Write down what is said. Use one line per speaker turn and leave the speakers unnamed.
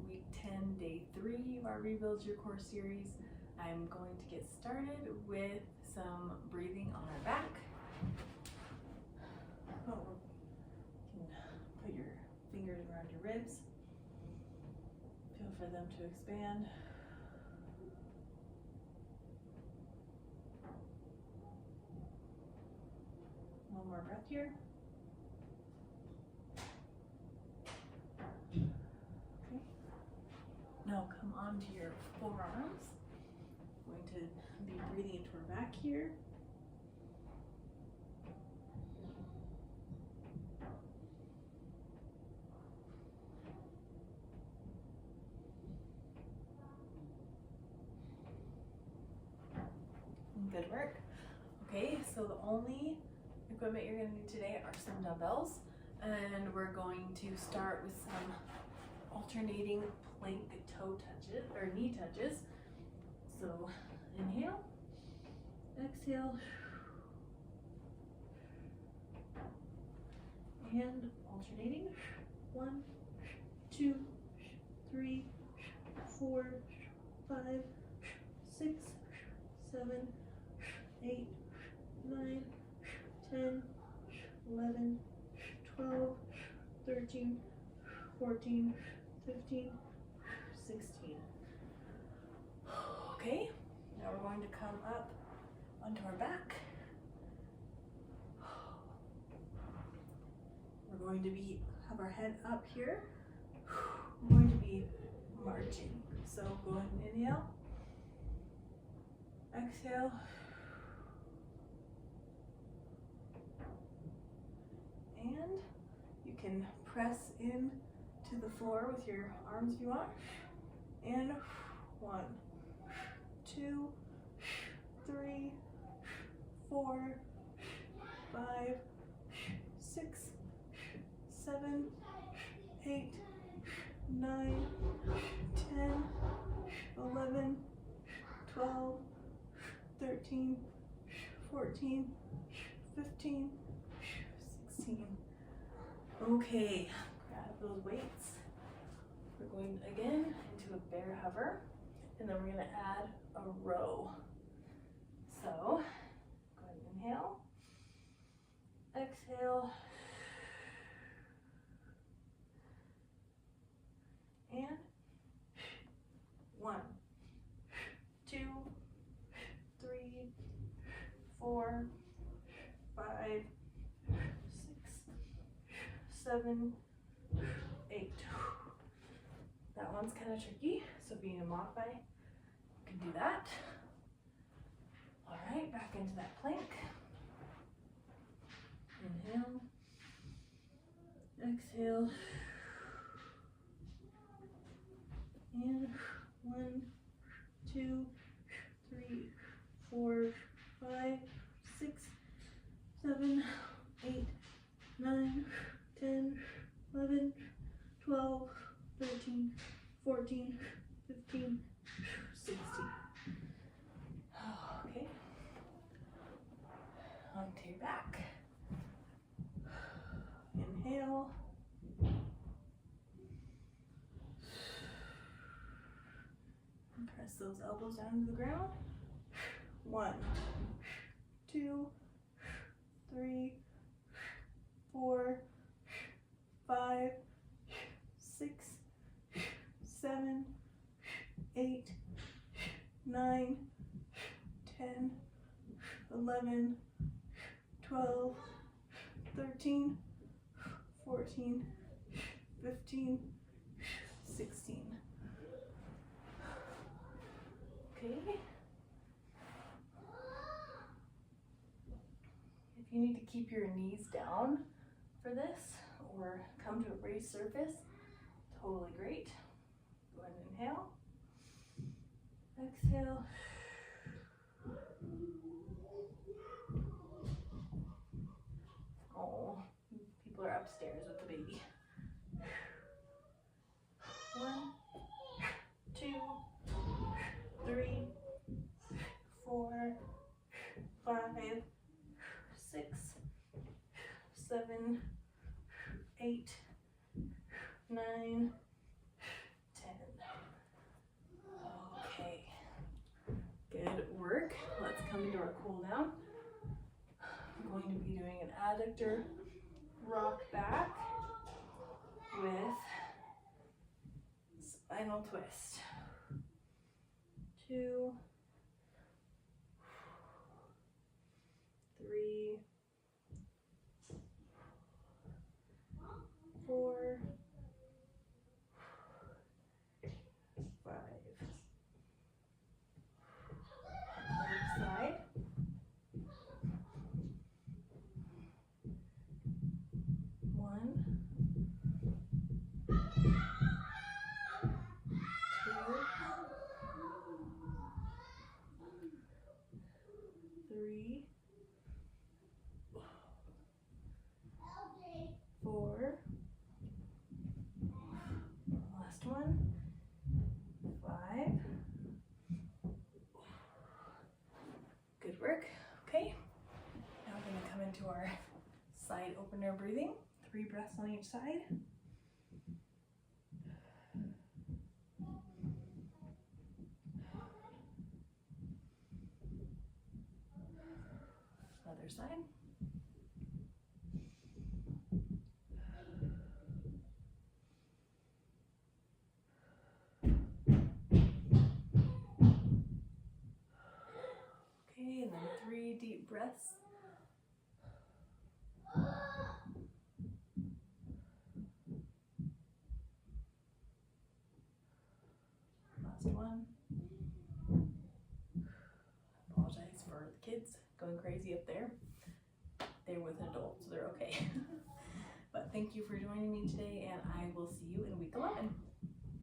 week 10, day 3 of our Rebuild Your Core series. I'm going to get started with some breathing on our back. Oh, you can put your fingers around your ribs. Feel for them to expand. One more breath here. Okay. Now come onto your forearms. I'm going to be breathing into our back here. Good work. Okay, so the only equipment you're going to need today are some dumbbells, and we're going to start with some alternating plank toe touches or knee touches. So inhale, exhale, and alternating. 1, 2, 3, 4, 5, 6, 7, 8, 9, 10, 11, 12, 13, 14, 15, 16. Okay, now we're going to come up onto our back. We're going to have our head up here. We're going to be marching. So go ahead and inhale. Exhale. And you can press in to the floor with your arms if you want. And 1, 2, 3, 4, 5, 6, 7, 8, 9, 10, 11, 12, 13, 14, 15, 16. Okay, grab those weights. We're going again into a bear hover, and then we're going to add a row. So, go ahead and inhale, exhale, and 1, 2, 3, 4, 5, 6, 7, 8. That one's kind of tricky, so being a modify, you can do that. All right, back into that plank. Inhale, exhale, and 1, 2, 3, 4, 5, 6, 7, 8, 9, 10, 11, 12, 13, 14, 15, 16. Okay. Onto your back. Inhale. And press those elbows down to the ground. 1, 2, 3, 4, 5, 6, 7, 8, 9, 10, 11, 12, 13, 14, 15, 16. Okay. If you need to keep your knees down for this or come to a raised surface, totally great. Go ahead and inhale. Exhale. Oh, people are upstairs with the baby. 1, 2, 3, 4, 5, 6, 7, 8, 9, 10. to rock back with spinal twist. 2, 3, 4, 5. Other side. 1, 2, 3, 4, last one, 5. Good work. Okay, now we're going to come into our side opener breathing. 3 breaths on each side. Other side. Okay, and then 3 deep breaths. Last one. Apologize for the kids going crazy up there. They're with an adult, so they're okay. But thank you for joining me today, and I will see you in week 11.